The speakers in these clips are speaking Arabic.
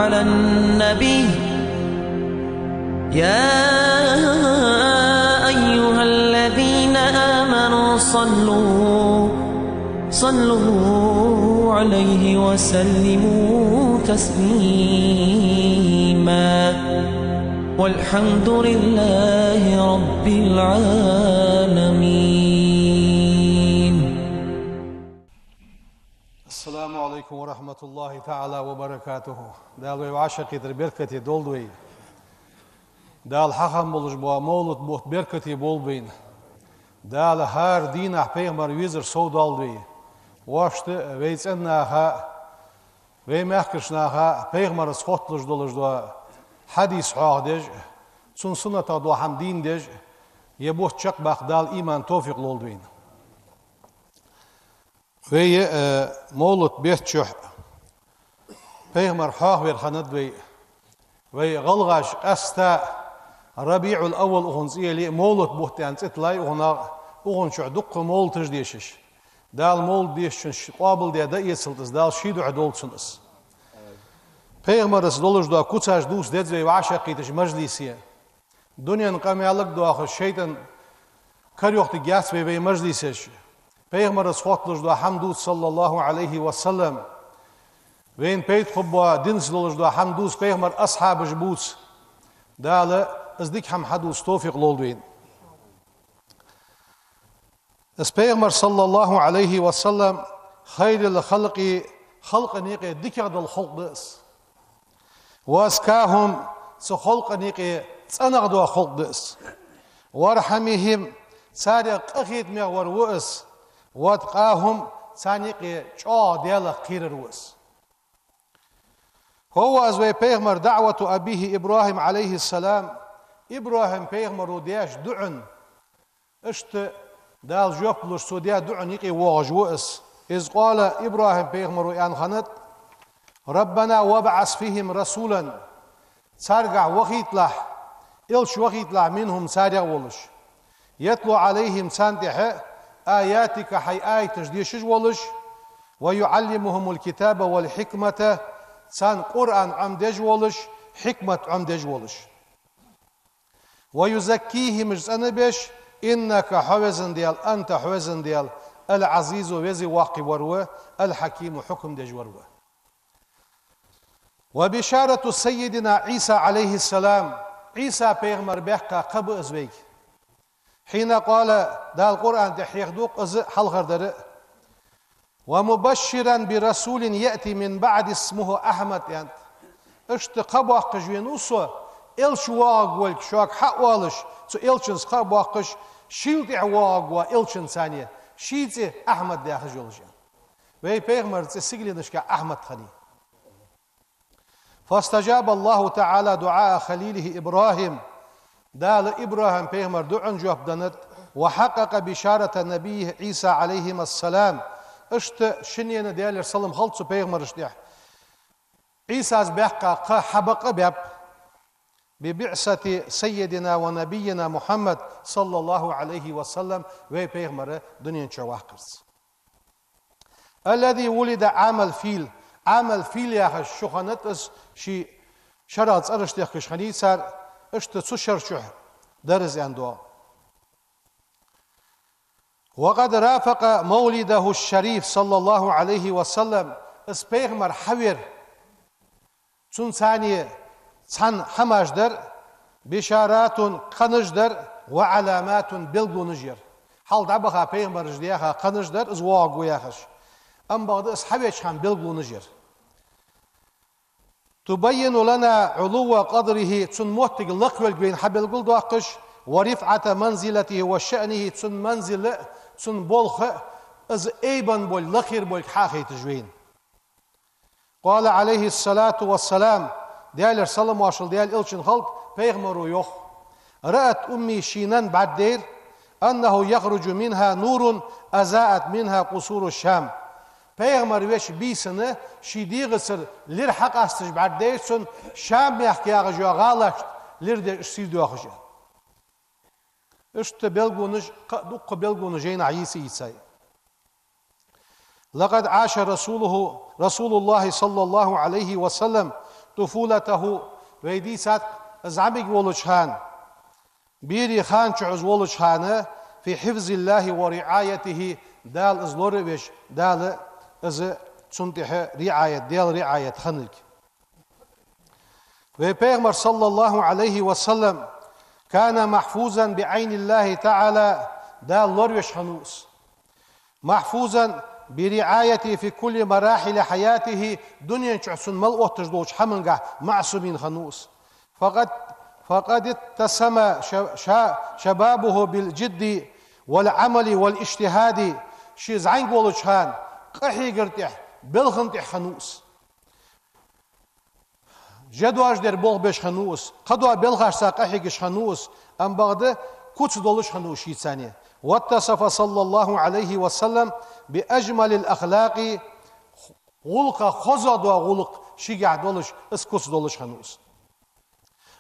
على النبي يا أيها الذين آمنوا صلوا عليه وسلموا تسليما والحمد لله رب العالمين. السلام عليكم ورحمة الله تعالى وبركاته. دال وعشقي بركتي دولدوي دال حخم بولش بوا مولد بوت بركتي بولبين دال هار دين پیغمبر ویزر سو دالدوي واشت ويز انها وي مخكشناها پیغمبر سخوتلش دولش دوا حديث عهدج سن سنة دو هم دين دج يبوت شق باق دال ايمان توفيق لولدوين وي مولد بيتشح پیغمبر حاق وير خندوي وي غلغاش استا ربيع الاول اغنزيه لي مولد بوتان تطلاي اغن شعدق مول تجديشش دال مول ديش قابل ديدا يسلتس دال شيدو عدولتسنس پیغمبر دولش دو كوتاش دوس دزوي وعشقيتش مجلسيه دنيا قاميالك دو شيطان كريوخت جاس وي مجلسش پیغمبر سخوتلش دو حمدوس صلى الله عليه وسلم وين بيت خبوا دينس دولش دو حمدوس پیغمبر اصحاب جبوس دال ازديك هم حدوس توفيق لولدوين اس پیغمبر صلى الله عليه وسلم خير الخلق خلق نيقي ديكاد الخلق دس واسكاهم سخلق نيقي تنغدو خلق دس وارحمهم سارق اخيت مغور وس واتقاهم سانيقي چا ديال قير روس هو ازوي پیغمبر دعوة ابيه ابراهيم عليه السلام ابراهيم پیغمبر دياش دعن اشت دال جوبلش سوديا دعن يقي واجوس اذ قال ابراهيم پیغمبر ان خنت ربنا وابعث فيهم رسولا سارقع وخيت لح إلش وخيت لح منهم سارق ولش يتلو عليهم سانتح آياتك حي آية تجديشش ولش ويعلمهم الكتاب والحكمة سان قرآن عمدج ولش حكمة عمدج ولش ويزكيهم جزنبش إنك حوزن ديال أنت حوزن ديال العزيز وزي واقي وروه الحكيم حكم دج وروه وبشارة سيدنا عيسى عليه السلام عيسى پیغمبر بحقا قب ازويك حين قال دا القرآن تحيق دوق از حلقر در ومبشرا برسول يأتي من بعد اسمه أحمد يعني اشتقب واقج وصو إلش واق والك شاك حق والش سو إلشنس قب واقج شيلت واق وإلشن ثانية شيلت أحمد داخل جولش وهي پیغمبر تسيقلي نشكا أحمد خلي فاستجاب الله تعالى دعاء خليله إبراهيم دال إبراهيم پیغمبر دعن جواب دنت وحقق بشارة نبيه عيسى عليهم السلام اشت شنين ديال سلم خلص پیغمبر اشتيح عيسى بحقا حبق باب ببعثة سيدنا ونبينا محمد صلى الله عليه وسلم وهي پیغمبر دنيا شواقرس الذي ولد عام الفيل عمل فيل يا أخي شخنت اس شي شرط أرشتيخ كشخني صار اشت تشر شح درز عنده وقد رافق مولده الشريف صلى الله عليه وسلم اس پیغمبر حوير تون ثانية تن حماجدر بشارات قنجدر وعلامات بلغونجر حال دبخا پیغمبر جديخا قنجدر از واقو ياخش ام بعد اس حويش خان بلغونجر تبين لنا علو قدره تن موتق لقوال بين حبل قل داقش ورفعة منزلته وشأنه تن منزل تن بولخ از ايبان بول لخير بول حاخي تجوين قال عليه الصلاة والسلام ديال سلام واشل ديال إلشن خلق پیغمبر يوخ رأت أمي شينا بعد دير أنه يخرج منها نور أزاءت منها قصور الشام پیغمبر وش بيسنه شيدي غسر لير حق استج بعد ديسن شام يحكي اغجو غالشت لير دي سيدو اغجو اشت بلغونج دق بلغونجين عيسى يساي لقد عاش رسول الله صلى الله عليه وسلم طفولته ويدي سات أزعمك ولشان بيري خان شعز ولشانه في حفظ الله ورعايته دال إزلوربش دال إز تنتح رعاية دال رعاية خنك وبيغمر صلى الله عليه وسلم كان محفوظا بعين الله تعالى دال لوريش خنوس محفوظا برعايته في كل مراحل حياته دنيا شعسن ملؤ تجدوش حمنقه معصومين خنوس فقد اتسم شبابه بالجد والعمل والاجتهاد شيز عين قولشان قحي قرتح بلخنتح خنوس جدواج در بول بش خنوس قدوا بلغاش ساقحيش خنوس ام بغده كوتش دولش خنوش يتساني واتصف صلى الله عليه وسلم بأجمل الأخلاق غلق خزد وغلق شجع دولش اسكوتش دولش خنوس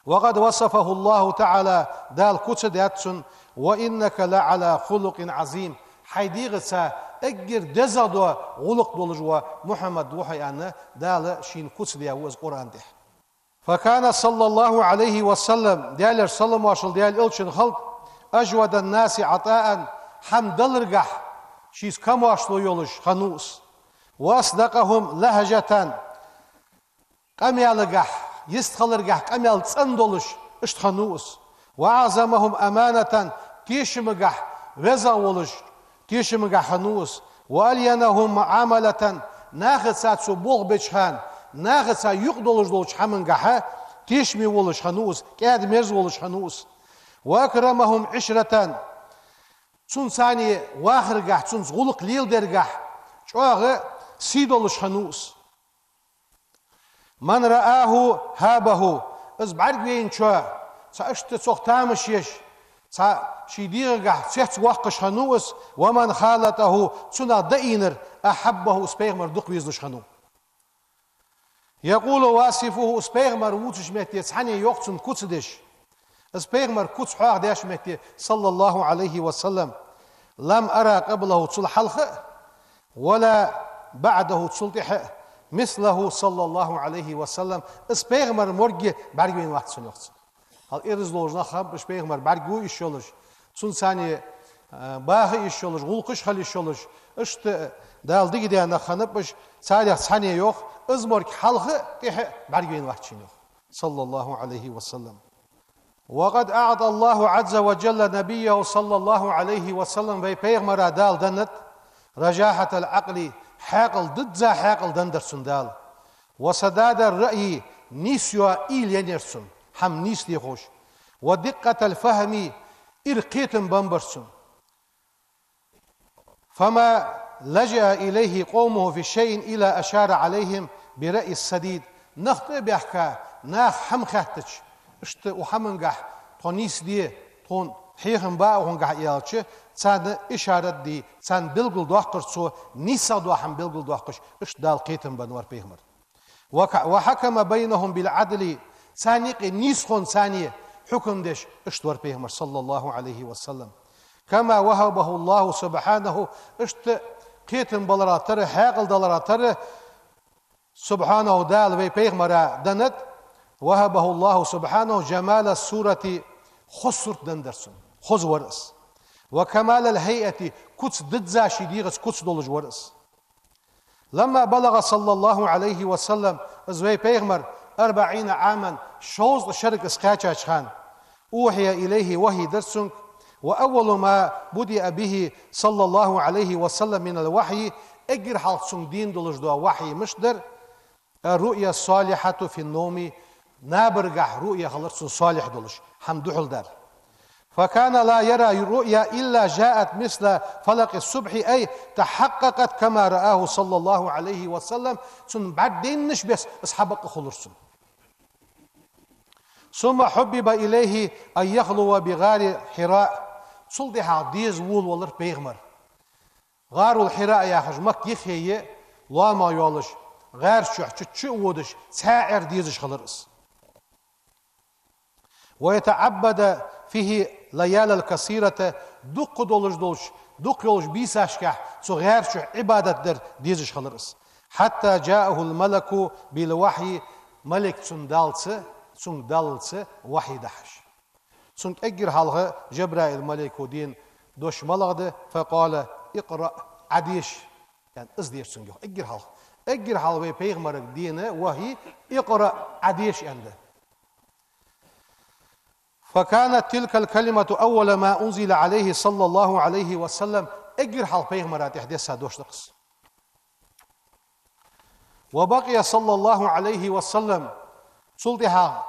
وقد وصفه الله تعالى دال كوتش داتسن وإنك لعلى خلق عظيم حيديغسا اجر دزادو غلق دولج محمد وحي أن دال شين كوتش دياوز قرآن ده فكان صلى الله عليه وسلم ديال سلم واشل ديال إلشن خلق أجود الناس عطاء حمد الرجح شيس كم واشلو يولش خنوس وأصدقهم لهجة كم يلقح يستخل رجح كم يلتصندلش اشت خنوس وأعظمهم أمانة تيشمجح وزا ولش تيشمجح خنوس وألينهم معاملة ناخد سات سبوغ بيشخان ناخد سا يقدلش دولش حمنجحة تيشمي ولش خنوس كاد ميرز ولش خنوس وأكرمهم عشرة تنساني واخرجح تنس غلق ليل درجح شوغ سيدولش خنوس من رآه هابه از بعرقين شو سأشت سوختامشيش شيديرجح سيحت واقش خنوس ومن خالته تنا دينر أحبه سبيغمر دقويزلش خنو يقول واسفه سبيغمر ووتش مهتي تسحني يوقتن كتسدش سبيغمر كتس حواق داش مهتي صلى الله عليه وسلم لم أرى قبله تصل حلقه ولا بعده تصلح مثله صلى الله عليه وسلم سبيغمر مرجي برجوين وقت سنوقت هل إرز لوجنا خب سبيغمر برجو إشولش تنساني باهي إشولش غلقش خل إشولش اشت دال ديجي ده أنا خنبش سالي ثانية يوخ ازمرك حلقه تح برجوين وقت سنوق صلى الله عليه وسلم وقد أعطى الله عز وجل نبيه صلى الله عليه وسلم في بيغمر دال دنت رجاحة العقل حاقل ضد ذا حاقل دندر سندال وسداد الرأي نيسيا إيل ينرسن هم نيس ليخوش ودقة الفهم إرقيتم بمبرسن فما لجأ إليه قومه في شيء إلا أشار عليهم برأي السديد نخطئ بيحكا ناخ حم خاتش اشت وحمنجح تونيس دي تون حيهم با وهنجح يالش تان إشارة دي تان بلغل دوحقرسو نيسا دوحم بلغل دوحقش اشت دال قيتم بنور بيهمر وحكم بينهم بالعدل ثانيق نيسخون ثانية حكم ديش اشتور بيهمر صلى الله عليه وسلم كما وهبه الله سبحانه اشت قيتم بلراتر حاقل دلراتر سبحانه دال بيهمر دنت وهبه الله سبحانه جمال السورة خسر دندرسون خز ورس وكمال الهيئة كتس ددزا شديغس كتس دولج ورس لما بلغ صلى الله عليه وسلم ازوي بيغمر 40 عاما شوز شرق اسكاتشاش خان اوحي اليه وحي درسون واول ما بدأ به صلى الله عليه وسلم من الوحي اجر حالسون دين دولج دو وحي مشدر الرؤيا الصالحة في النوم نابرجح رؤيا خلص صالح دولش حمدوحل دار فكان لا يرى رؤيا إلا جاءت مثل فلق الصبح أي تحققت كما رآه صلى الله عليه وسلم ثم بعدين نش بس أصحابك خلصون ثم حبب إليه أن يخلو بغار حراء صلدها ديز وول ولر بيغمر غار الحراء يا خجمك يخيه لا ما يولش غير شو ودش سائر ديزش خلرس ويتعبد فيه ليال الكثيرة دق دولش دق يولش بيساشكح سو غير شو عبادة در ديزش خلرس حتى جاءه الملك بالوحي ملك سن دالцы وحيدحش سن أجر حلقة جبرائيل ملك ودين دوش ملغد فقال اقرأ عديش يعني ازديش سن أجر حلقة أجر حلقة بيغمرك دينه وهي اقرأ عديش عنده فكانت تلك الكلمة أول ما أنزل عليه صلى الله عليه وسلم أجر حلقة بيغمرات إحداثها دوش نقص وبقي صلى الله عليه وسلم سلطها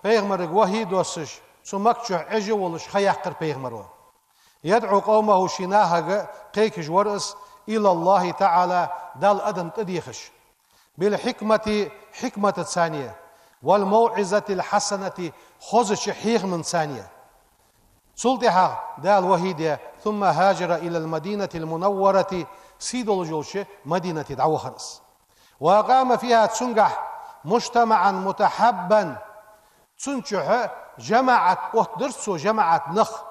بيغمرك وهي دوسش سمكتش عجو ولش خياقر بيغمرو يدعو قومه شناها قيكش ورأس إلى الله تعالى دال أدم تديخش بالحكمة حكمة ثانية والموعظة الحسنة خزش حيغ من ثانية سلطها دال وهيدة ثم هاجر إلى المدينة المنورة سيدو الجوش مدينة دعوهرس وقام فيها تسنجح مجتمعا متحبا تسنجح جماعة أهدرسو جماعة نخ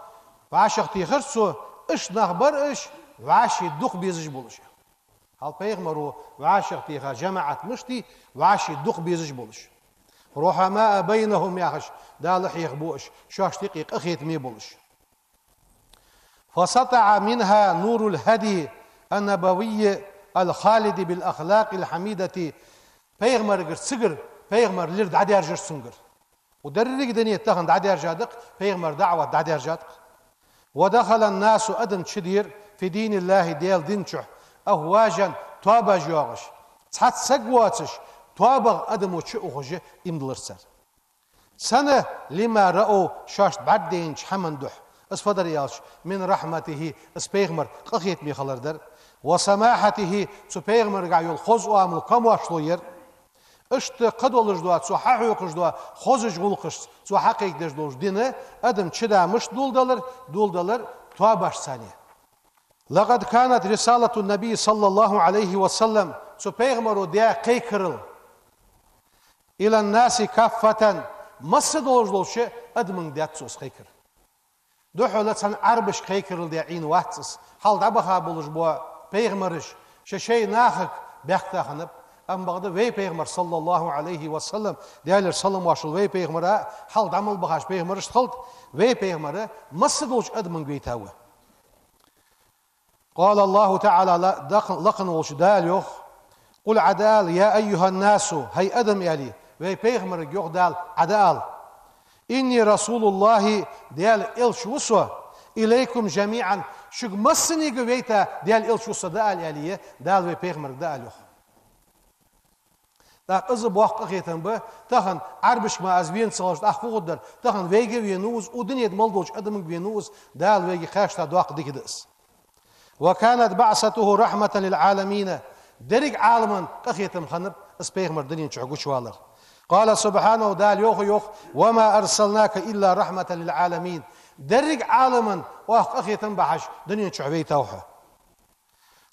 وعاشق تيخرسو إش نخبر إش وعاشي الدخ بيزج بولش هل بيغمرو وعاشق تيخا جماعة مشتي وعاشي الدخ بيزج بولش رحماء بينهم ياخش دالح يخبوش شاش تقيق أخيت مي بولش فسطع منها نور الهدي النبوي الخالد بالأخلاق الحميدة بيغمر سجر بيغمر لرد عدي أرجر سنجر ودررق دنيا تخن عدي أرجادق بيغمر دعوة عدي أرجادق ودخل الناس أدن شدير في دين الله ديال دينشح أهواجا توابا جواغش تحت سقواتش توابا أدم وشؤخج إمدلرسر سنة لما رأوا شاشت بعدين حمندح اسفدر يالش من رحمته اسبيغمر قخيت مي خلردر وسماحته سبيغمر قايل خوز وعمل كم واشلوير اشت قدولش دوات سو حقوقش دوات خوزش غلقش سو حقيق دش دوش دينه ادم چدا مش دولدلر توابش ثانية لقد كانت رسالة النبي صلى الله عليه وسلم سبيغمر ديا قيكرل إلى الناس كافة مصد دولش ادمن ديات سوس قيكر دوحو لتسان عربش قيكرل ديا عين واتس حال دابخا بولش بوا بيغمرش شي ناخك بيختا خنب أم بغدا وي بيغمر صلى الله عليه وسلم ديالر سلم واشل وي بيغمر حال دعمل بخاش بيغمرش تخلط وي بيغمر مصدوش أدمن قويتاوه قال الله تعالى لقن وش دال يوخ قل عدال يا أيها الناس هي أدم يالي وي بيغمر يوخ دال عدال إني رسول الله ديال إلشوسو إليكم جميعا شق مصني قويتا ديال إلشوسو دال يالي دال وي بيغمر دال يوخ داق ازب وقت اخيتن به تخن عربش ما ازبين صلاش اخوغدر تخن ويجي وينوز ودنيا مالدوش ادم وينوز دال ويجي خاشتا دواق ديكدس وكانت بعثته رحمة للعالمين درج عالما اخيتم خنب اسبيغمر دنيا تشعقوش والر قال سبحانه دال يوخ وما ارسلناك الا رحمة للعالمين درج عالما واخ اخيتم بحش دنيا تشعبي توحه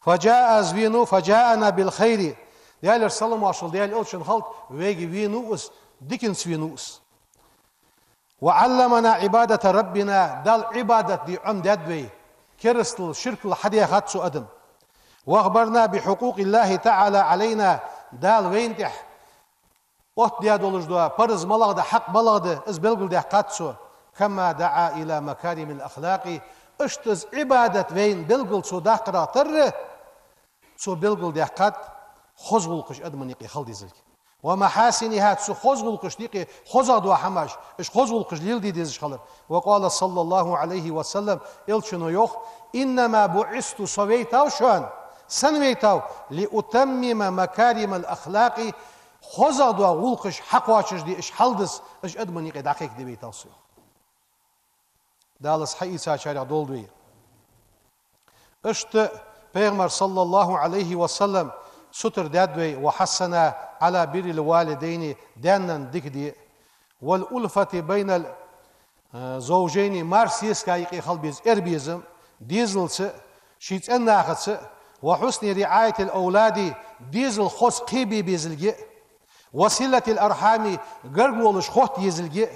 فجاء ازبينو فجاءنا بالخير ديال رسالة ماشل ديال ألشن خلط ويجي وينوس ديكنس وينوس وعلمنا عبادة ربنا دال عبادة دي عم دادوي كرستل شرك الحديا خاتسو أدم واخبرنا بحقوق الله تعالى علينا دال وينتح وقت ديا دولش دوا برز ملغدا حق ملغدا از بلغل دي قاتسو كما دعا إلى مكارم الأخلاق اشتز عبادة وين بلغل سو داقرا تر سو بلغل دي قات خزغلقش أدمن يقي خلدي زلك ومحاسنها تسو خزغلقش ديقي خزغدوا حماش إش خزغلقش ليلدي ديزش خلر وقال صلى الله عليه وسلم إلشنو يوخ إنما بعثت صويتاو شان سنويتاو لأتمم مكارم الأخلاق خزغدوا غلقش حقواشش دي إش حلدس إش أدمن يقي دقيق دي بيتاو سيو دالس حقيسا شارع دولدوي إشت بيغمر صلى الله عليه وسلم ستر دادوي وحسن على بر الوالدين دانا دكدي والألفة بين الزوجين مارسيس كايقي خلبيز إربيزم ديزلس شيت الناخس وحسن رعاية الأولاد ديزل خص قيبي بيزلجي وصلة الأرحام قرقولش خوت يزلجي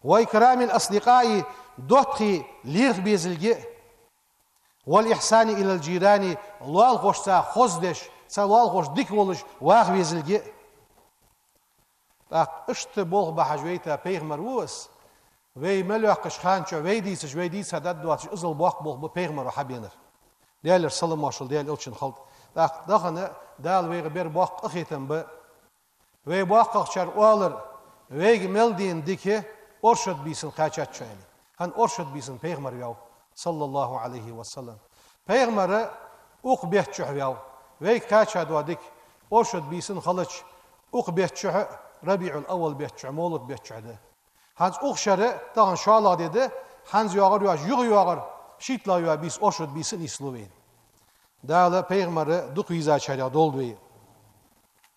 وإكرام الأصدقاء دوتخي ليغ بيزلجي والإحسان إلى الجيران لوال خوشتا خزدش سوال خوش ديك ولش واغ ويزلجي اشت بول بحج ويتا بيغمر ووس وي ملوكش خانچو وي ديس هدد دواتش ازل بوق بول بيغمر وحبينر ديالر سلم ماشل ديال الچن خلط دخنه دال وي بير بوق اخيتن ب وي بوق اخشر اولر وي ملدين ديكه orşad bilsin kaçat çayını. Han orşad bilsin peygamber yav sallallahu aleyhi ve sellem. Peygamberi uq behçuh yav. Ve kaçat vadik orşad bilsin halıç uq behçuh Rabiul Awwal behçuh Mevlud behçuh'da. Hans uq şerı dağın şala dedi. Hans yağır yağır şitla yav biz orşad bilsin isloveyn. Dağla peygamberi duq viza çaya doldu.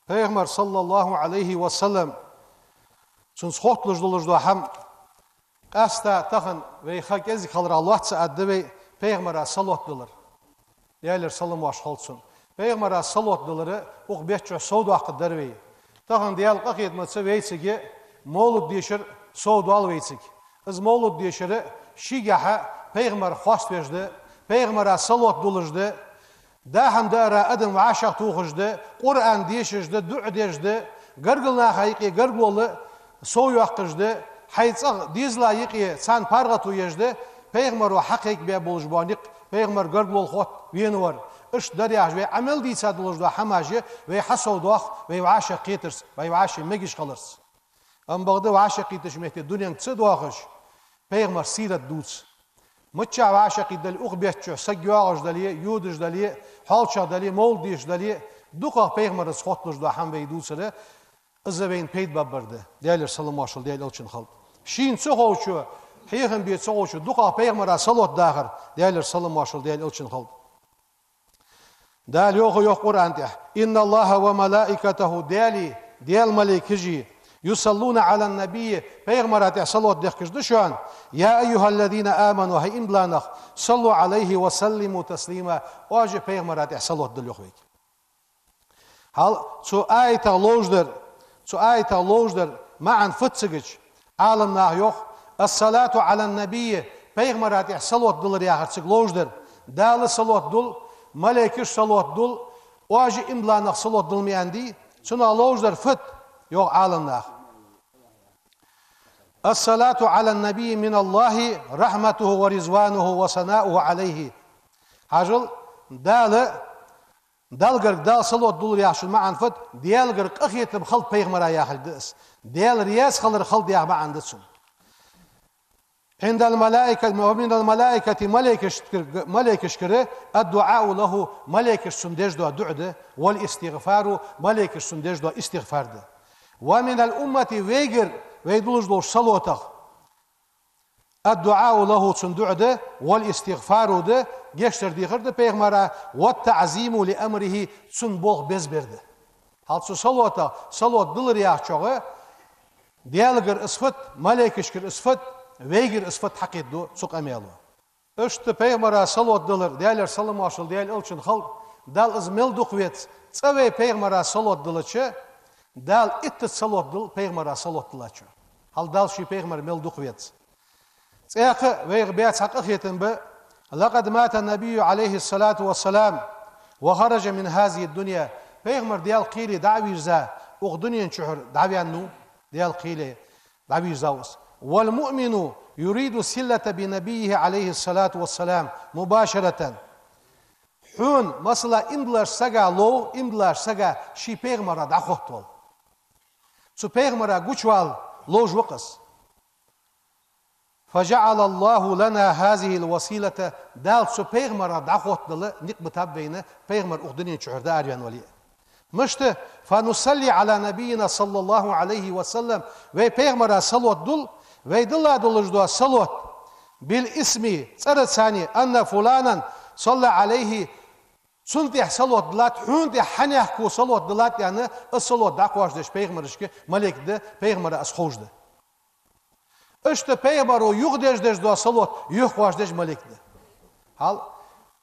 Peygamber sallallahu aleyhi ve sellem Sun schotluzdoluzdu ham qasta taxın ve xakezi qalır Allah saaddı ve Peygamber'e salat dilir. Deyler salam baş olsun. Peygamber'e salat dileri oq beççe savdo haqqıdır ve taxın deyal qaqetmetse veysigi Mevlud deşir savdo al veysig. Iz Mevlud deşiri şigaha Peygamber xost verdi. Peygamber'e salat dilirdi. Da ham da adam ve aşaq tuğujdu. Kur'an deşirdi, dua deşdi. Gargılna haqiqi gargolu Soy vaqtda haytsaq dizla yiqi san pargatu yejde Peygamber ve haqiq be bulujbanik Peygamber gargol xot veni var ish daryaj ve amel diysa bulujda hamaji ve hasawdoq ve aşa qetirs ve aşa megish qalırs am bagda aşa qetish mehte dunyan tsadwaqış Peygamber sirat duts mutcha aşa qidal uqbetchu sagyoğaj dali yuduj dali halça dali moldish dali duqa Peygamber xotlužda ham ve dutsere Izveyn peyd babbardı. Deyler salam maşal deyl elçin xalq. Şin çoğuçu, heyhem bir çoğuçu duqa Peygamber'e salat dağır. Deyler salam maşal deyl elçin xalq. Dal yok Kur'an'da. İnna Allaha ve malaikatahu deyl malaikeci yusalluna alan nabiyyi Peygamber'e salat dağışdı şu an. Ya eyyuhellezine amanu hay imlanak sallu aleyhi ve sellimu teslima. Oje Peygamber'e salat dağışdı. Hal şu ayeta ložder Zu ayta ložder ma'an futsigich alam nah yok as-salatu ala nabiyyi Peygamber'e salat dilir ya harçık ložder dalı salat dul malaikiş salat dul oji imlanak salat dilmeyendi şuna ložder fut yok alam nah as-salatu ala nabiyyi min Allahi rahmetuhu ve rizvanuhu ve sanauhu aleyhi hajıl dalı Dalgar dal salat dul yaşıl ma'an fut dialgar qaqyetib xalq Peygamber'e yaxıldız. Dial riyas xalır xalq diya ma'andısın. Indal malaika ve minal malaikati malaikeşkiri ad-du'a lahu malaikeş sundejdo du'de vel istiğfaru malaikeş sundejdo istiğfardı. Ve minal ummati veygir veydulujdo salataq ad-du'a lahu sundu'de vel istiğfaru de geçtirdiği xırdı Peygamber'e ve ta'zimu li emrihi sun bol bez berdi. Halçı salat dilir yaxçoğı dialgar isfat malaikeşkir isfat veygir isfat haqiddu suq amelu. Öştü Peygamber'e salat dilir dialar salam aşıl dial elçin xalq dal izmel duqvet tsave Peygamber'e salat diliçi dal itti salat dil Peygamber'e salat dilaçı. Hal dal şi Peygamber mel duqvet. Tsaqı ve beyat haqiqatan be لقد مات النبي عليه الصلاة والسلام وخرج من هذه الدنيا Peygamber diyal qili da'virza uq dunyan çuhur da'viyannu diyal qili da'virzavus wal mu'minu yuridu sillata bi nabiyhi alayhi salatu wassalam mubasharatan hun masala imdlar saga şi Peygamber'a da'qotol su Peygamber'a guçval loj waqas فجعل الله لنا هذه الوسيلة دال سو Peygamber'a da'qot dili niqbitab beyni Peygamber uq dunyan çuhurda aryan wali مشت فنصلي على نبينا صلى الله عليه وسلم ve Peygamber'e salat dul ve dilla dulujdu salat bil ismi tsarasani anna fulanan salla aleyhi sultih salat dilat hundi hanah ku salat dilat yani salat daqwajdeş Peygamber'işki melekde Peygamber'e asxojdu işte Peygamber o yuqdejdeş du salat yuqwajdeş melekde hal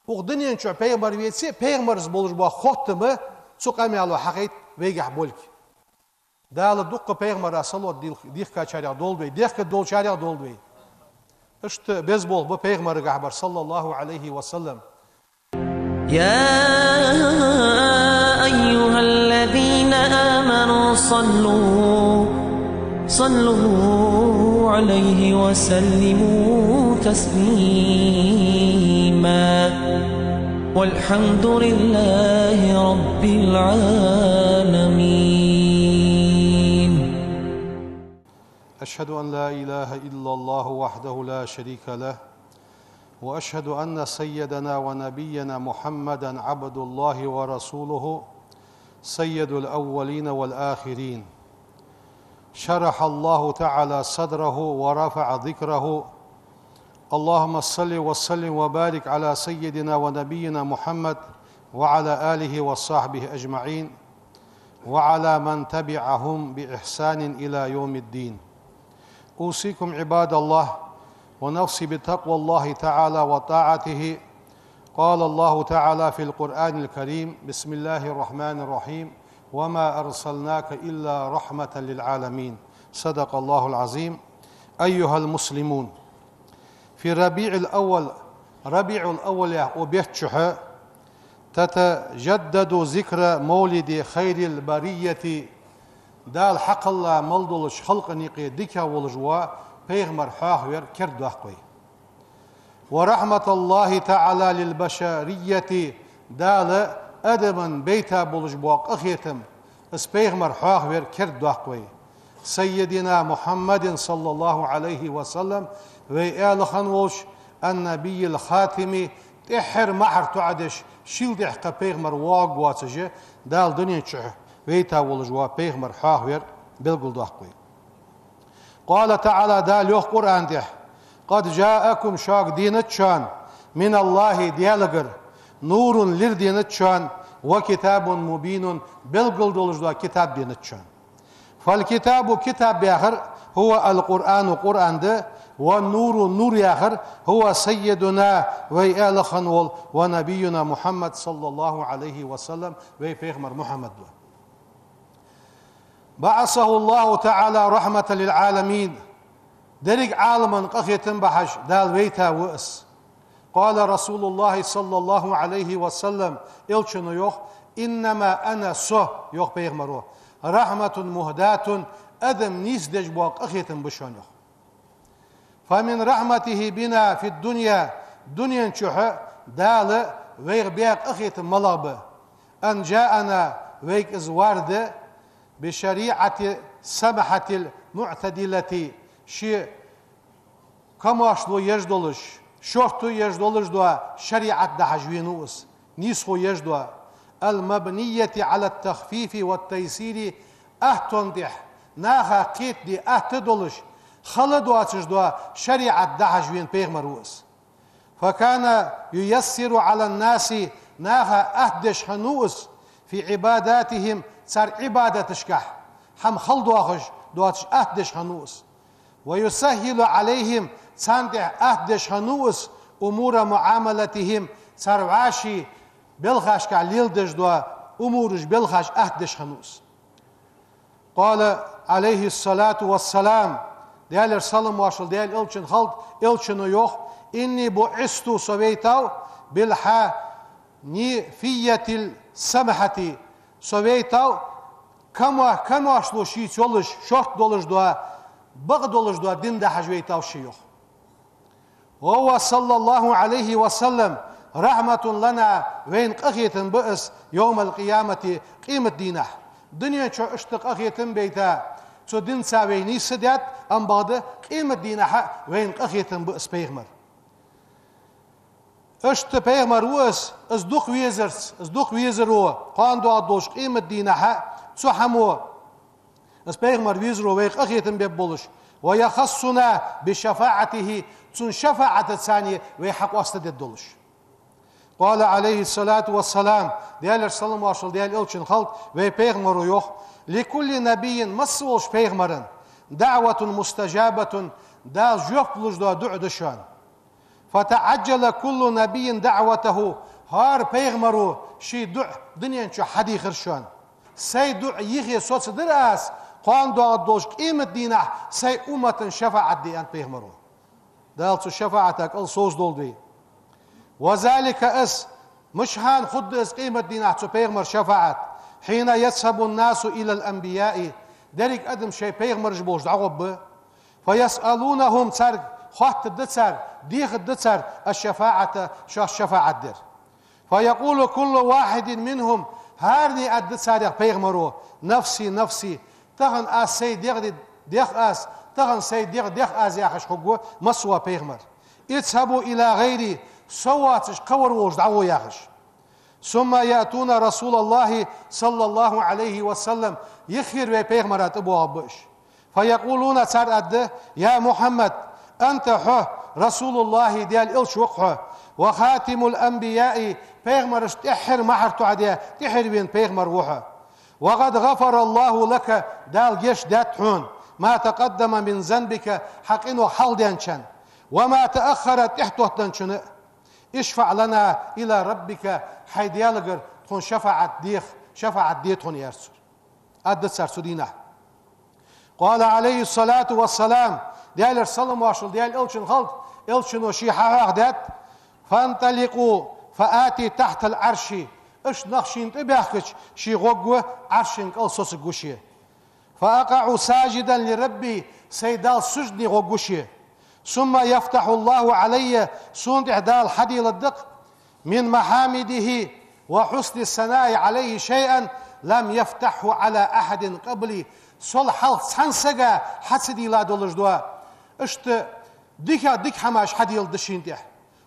uqdinin çu Peygamber vetse Peygamber'is boluş bu xottimı Suqamyalu haqit vegah bolk. Dalı duqqa Peygamber'e salat dihka çarya dolbey, dihka dol çarya dolbey. İşte bez bol bu Peygamber'e gahbar sallallahu aleyhi ve sellem. Ya eyyuhellezine amenu sallu صلوا عليه وسلموا تسليما والحمد لله رب العالمين. أشهد أن لا إله إلا الله وحده لا شريك له وأشهد أن سيدنا ونبينا محمدا عبد الله ورسوله سيد الأولين والآخرين. شرح الله تعالى صدره ورفع ذكره. اللهم صل وسلم وبارك على سيدنا ونبينا محمد وعلى آله وصحبه أجمعين وعلى من تبعهم بإحسان إلى يوم الدين. أوصيكم عباد الله ونفسي بتقوى الله تعالى وطاعته. قال الله تعالى في القرآن الكريم: بسم الله الرحمن الرحيم: وما أرسلناك إلا رحمة للعالمين. صدق الله العظيم. أيها المسلمون، في ربيع الأول وبيتشح تتجدد ذكرى مولد خير البرية دال حق الله ملدلش خلق نيقي ديكا والجوا بيغمر حاهور كرد أخوي ورحمة الله تعالى للبشرية دال أدبا بيتا بولجبواق أخيتم اس بيغمر حاهور كرد أخوي سيدنا محمد صلى الله عليه وسلم وآل خنوش النبي الخاتمي تحر محر تعدش شيل دحقة بيغمر واق واتجه دال دنيا تشح بيتا والجوا بيغمر حاهور بالقل دحقوي. قال تعالى دال يوخ قرآن دح: قد جاءكم شاق دينتشان من الله ديالغر نور لردينتشان وكتاب مبين بالقل دولجوا كتاب دينتشان. فالكتاب كتاب ياخر هو القرآن قرآن ده، والنور نور ياخر هو سيدنا وآل خنول ونبينا محمد صلى الله عليه وسلم وبيغمر محمد. بعثه الله تعالى رحمة للعالمين درج عالما قخيتن بحش دال ويتا وأس. قال رسول الله صلى الله عليه وسلم إلشنو يوخ: إنما أنا سو يوخ بيغمرو رحمة مهداة أدم نيس دجبوق أخيتن بشون يوخ. فمن رحمته بنا في الدنيا دنيا نشوح دال ويغ بيق أخيتن ملابة أن جاءنا ويك إزوارد بشريعة سمحة المعتدلة شيء كماشلو يجدولش شوفتو يجدولش دوا شريعة دحجوينوس نيسخو يجدوا المبنية على التخفيف والتيسير أهتندح ناها قيت دي أهتدولش خلدوا أتجدوا شريعة دحجوين بيغمروس فكان ييسر على الناس ناها أهدش هنوس في عباداتهم صار عبادة تشكح هم خلدوا أخش دواتش أهدش هنوس ويسهل عليهم صاندح أهدش هنوس أمور معاملتهم صار عاشي بلغاش كعليل دجدوا أمورش بلغاش أهدش هنوس. قال عليه الصلاة والسلام ديال السلام واشل ديال إلشن خلد إلشن يوخ: إني بعثت سويتاو بالحنيفية السمحة سويتاو كما أشلو شيء يولش شرط دولش دوا بغ دولش دوا دين ده حجويتاو شيوخ. وهو صلى الله عليه وسلم رحمة لنا وين قخيتن بئس يوم القيامة قيمة دينه دنيا شو اشتق قخيتن بيتا شو دين ساويني سدات أم بعد قيمة دينه وين قخيتن بئس بيغمر اشت بيغمر وس ازدوق ويزرس ازدوق ويزرو قاندو عدوش قيمة دينه شو حمو اس بيغمر ويزرو وين قخيتن بيبولش ويخصنا بشفاعته تون شفاعة ثانية ويحق واسطة الدولش. قال عليه الصلاة والسلام ديال السلام واشل ديال إلشن خلق ويبيغمرو يوخ: لكل نبي مصولش بيغمرن دعوة مستجابة دا جوفلش دا دعدشان فتعجل كل نبي دعوته هار بيغمرو شي دع دنيا شو حدي خرشان سي دع يخي صوت دراس قان دو عدوش قيمة دينه سي أمة شفاعة دي أن بيغمرو دالتو شفاعتك الصوص دول دي وذلك مش هان خد قيمة دينه تو بيغمر شفاعة حين يذهب الناس إلى الأنبياء درك أدم شيء بيغمر جبوش دعوب فيسألونهم تر خط الدتر ديخ الدتر الشفاعة شو الشفاعة در فيقول كل واحد منهم هارني الدتر بيغمرو نفسي نفسي تغن آس سي ديخ آس تغن سي ديخ آس ياخش حقوه مسوا بيغمر اذهبوا إلى غيري سواتش قور وش دعوه ياخش ثم يأتون رسول الله صلى الله عليه وسلم يخير بيغمرات أبو عبش فيقولون تر أده يا محمد أنت حه رسول الله ديال إلش وقحه وخاتم الأنبياء بيغمرش تحر محر تعديه تحر بين بيغمر وحه وقد غفر الله لك دال جيش داتحون ما تقدم من ذنبك حق إنه حل دينشن وما تأخر تحته دينشن اشفع لنا إلى ربك حيد يلقر تكون شفاعة ديتون يرسل أدت سرسودينه قال عليه الصلاة والسلام ديال السلام واشل ديال إلشن خلق إلشن وشيحة أخدت فانطلقوا فآتي تحت العرش إش نخشين تباخش شي غوغو عرشن قلصوص قوشي فأقع ساجدا لربي سيدال سجدني غوغوشي ثم يفتح الله علي سوند إحدال حدي للدق من محامده وحسن الثناء عليه شيئا لم يفتحه على أحد قبلي صلح سنسجا حسدي لا دولجدوا اشت ديك حماش حدي يلدشين تح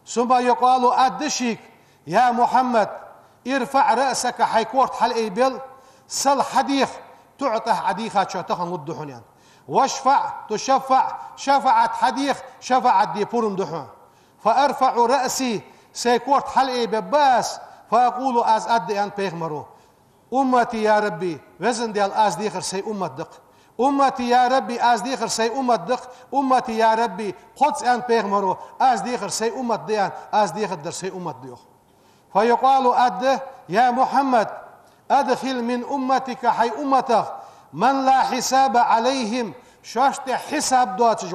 ثم يقال أدشيك يا محمد ارفع رأسك حيكورت حل إيبل سل حديخ تعطه حديخة شاتخن للدحون واشفع تشفع شفعت حديخ شفعت دي بورم دحون فأرفع رأسي سيكورت حل إيبل باس فأقول أز أدي أن بيغمرو أمتي يا ربي وزن ديال أز ديخر سي أمة دق أمتي يا ربي أز ديخر سي أمة دق أمتي يا ربي قدس أن بيغمرو أز ديخر سي أمة ديان أز ديخر در سي أمة ديوخ فيقال أده يا محمد أدخل من أمتك حي أمتك من لا حساب عليهم شاشت حساب دواتش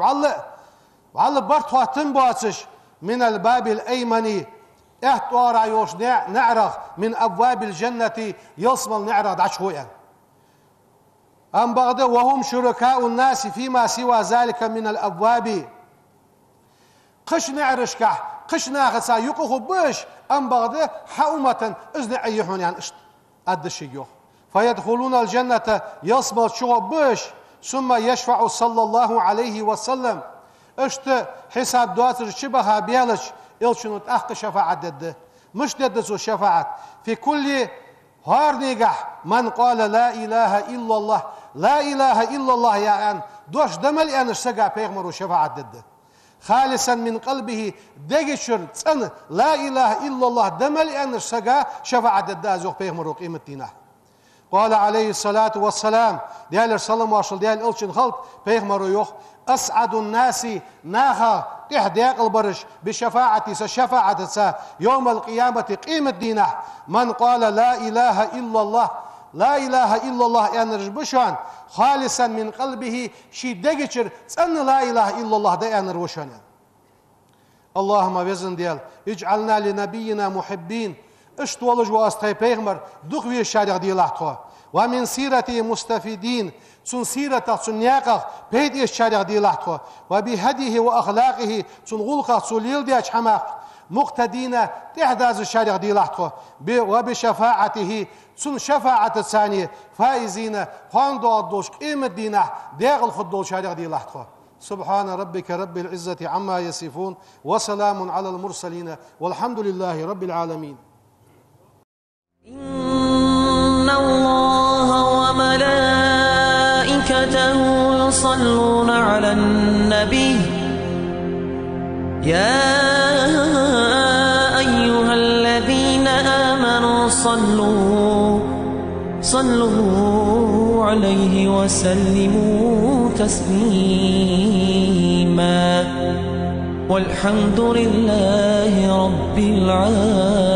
وعلى برطوة تنبواتش من الباب الأيمني احتوار عيوش نعرغ من أبواب الجنة يصمل نعرغ دعشويا أم بغد وهم شركاء الناس فيما سوى ذلك من الأبواب قش نعرشك قش ناغسا يقخو بش أم بغد حأمة إذن أيحون يعني أد الشيء فيدخلون الجنة يصمل شو بش ثم يشفع صلى الله عليه وسلم اشت حساب دواتر شبها بيالش إلشنو تأخذ شفاعة دده مش دده شفاعة في كل هارنيجح من قال لا إله إلا الله لا إله إلا الله يعني دوش دمل أن السجع بيغمر شفاعة دده خالصا من قلبه دقشر سنة لا إله إلا الله دمل أن السجع شفاعة دده زوج بيغمر قيمة دينه قال عليه الصلاة والسلام ديال السلام واشل ديال إلشن خلق بيغمر يوخ أسعد الناس ناها تحديق البرش بشفاعة سشفاعة يوم القيامة قيمة دينه من قال لا إله إلا الله لا إله إلا الله يعني رجبشان خالصا من قلبه شي دقشر سأن لا إله إلا الله ده يعني روشان اللهم بزن ديال اجعلنا لنبينا محبين اشتولج واستي بيغمر دخوي الشارع دي لحظة ومن سيرته مستفيدين سن سيرته سنياقه بيد الشارع دي لحظة وبهديه وأخلاقه سن غلقه سليل دي أجحماق مقتدين تحداز الشارع دي لحظة وبشفاعته سن شفاعة الثانية فائزين خاندو الدوش قيمة دينه داغل خدو الشارع دي لحظة سبحان ربك رب العزة عما يصفون وسلام على المرسلين والحمد لله رب العالمين. إن الله وملائكته يصلون على النبي يا أيها الذين آمنوا صلوا عليه وسلموا تسليما والحمد لله رب العالمين.